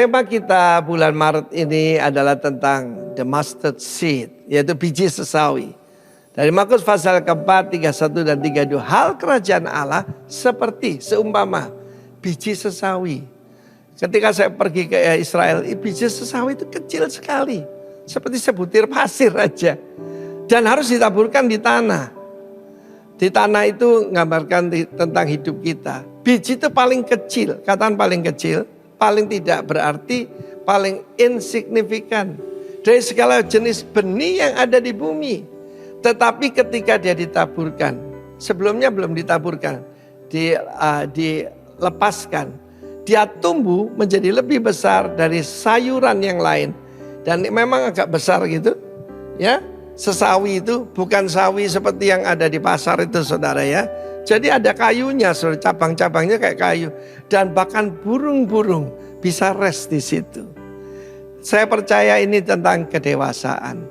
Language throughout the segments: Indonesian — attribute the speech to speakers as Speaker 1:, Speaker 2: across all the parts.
Speaker 1: Tema kita bulan Maret ini adalah tentang the mustard seed, yaitu biji sesawi. Dari Markus pasal keempat, 31 dan 32. Hal kerajaan Allah seperti seumpama biji sesawi. Ketika saya pergi ke Israel, biji sesawi itu kecil sekali. Seperti sebutir pasir aja. Dan harus ditaburkan di tanah. Di tanah itu menggambarkan tentang hidup kita. Biji itu paling kecil, katakan paling kecil. Paling tidak berarti, paling insignifikan. Dari segala jenis benih yang ada di bumi. Tetapi ketika dia ditaburkan, sebelumnya belum ditaburkan, dilepaskan. Dia tumbuh menjadi lebih besar dari sayuran yang lain. Dan memang agak besar gitu. Ya, sesawi itu bukan sawi seperti yang ada di pasar itu saudara ya. Jadi ada kayunya, cabang-cabangnya kayak kayu. Dan bahkan burung-burung bisa rest di situ. Saya percaya ini tentang kedewasaan.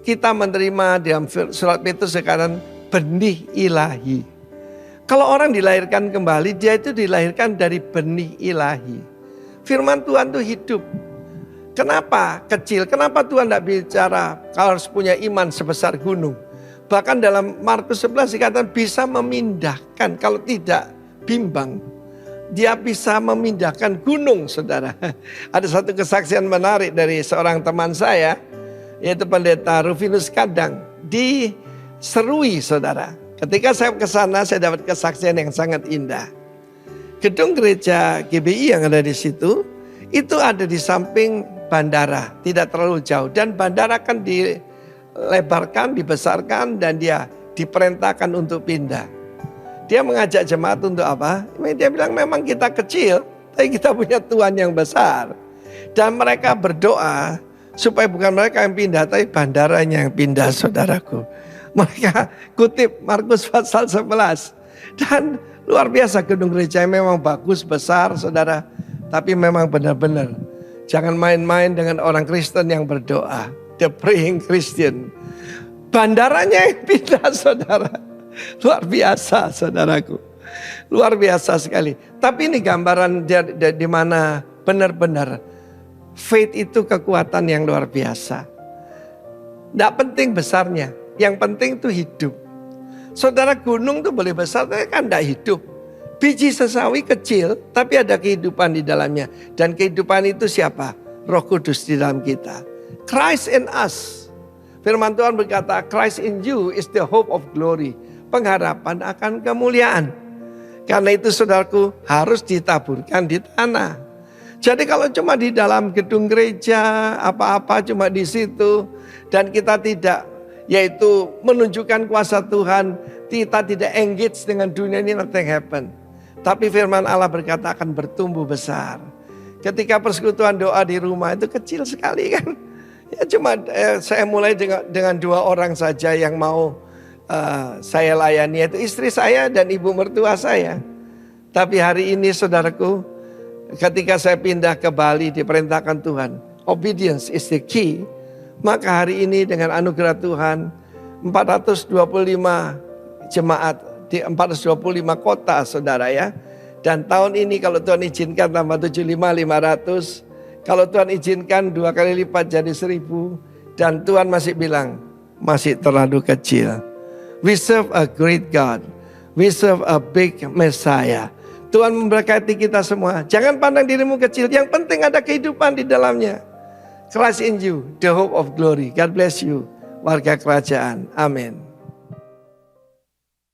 Speaker 1: Kita menerima dalam surat Petrus sekarang benih ilahi. Kalau orang dilahirkan kembali, dia itu dilahirkan dari benih ilahi. Firman Tuhan itu hidup. Kenapa kecil? Kenapa Tuhan tidak bicara kalau harus punya iman sebesar gunung? Bahkan dalam Markus 11 dikatakan bisa memindahkan, kalau tidak bimbang. Dia bisa memindahkan gunung, saudara. Ada satu kesaksian menarik dari seorang teman saya, yaitu pendeta Rufinus Kadang di Serui, saudara. Ketika saya ke sana, saya dapat kesaksian yang sangat indah. Gedung gereja GBI yang ada di situ, itu ada di samping bandara, tidak terlalu jauh. Dan bandara kan dilebarkan, dibesarkan, dan dia diperintahkan untuk pindah. Dia mengajak jemaat untuk apa? Dia bilang memang kita kecil, tapi kita punya Tuhan yang besar. Dan mereka berdoa supaya bukan mereka yang pindah, tapi bandaranya yang pindah, saudaraku. Mereka kutip Markus pasal 11. Dan luar biasa gedung gereja memang bagus, besar, saudara. Tapi memang benar-benar jangan main-main dengan orang Kristen yang berdoa. The praying Christian. Bandaranya yang pindah, saudara. Luar biasa, saudaraku. Luar biasa sekali. Tapi ini gambaran di mana benar-benar faith itu kekuatan yang luar biasa. Tidak penting besarnya. Yang penting itu hidup. Saudara, gunung itu boleh besar, tapi kan tidak hidup. Biji sesawi kecil, tapi ada kehidupan di dalamnya. Dan kehidupan itu siapa? Roh Kudus di dalam kita. Christ in us. Firman Tuhan berkata, Christ in you is the hope of glory. Pengharapan akan kemuliaan. Karena itu saudaraku harus ditaburkan di tanah. Jadi kalau cuma di dalam gedung gereja, apa-apa cuma di situ. Dan kita tidak, yaitu menunjukkan kuasa Tuhan. Kita tidak engage dengan dunia ini, nothing happen. Tapi firman Allah berkata akan bertumbuh besar. Ketika persekutuan doa di rumah itu kecil sekali kan. Ya cuma saya mulai dengan 2 orang saja yang mau saya layani, yaitu istri saya dan ibu mertua saya. Tapi hari ini saudaraku, ketika saya pindah ke Bali diperintahkan Tuhan, obedience is the key. Maka hari ini dengan anugerah Tuhan 425 jemaat di 425 kota saudara ya. Dan tahun ini kalau Tuhan izinkan tambah 75 500. Kalau Tuhan izinkan 2 kali lipat jadi 1000. Dan Tuhan masih bilang masih terlalu kecil. We serve a great God. We serve a big Messiah. Tuhan memberkati kita semua. Jangan pandang dirimu kecil. Yang penting ada kehidupan di dalamnya. Christ in you, the hope of glory. God bless you, warga kerajaan. Amin.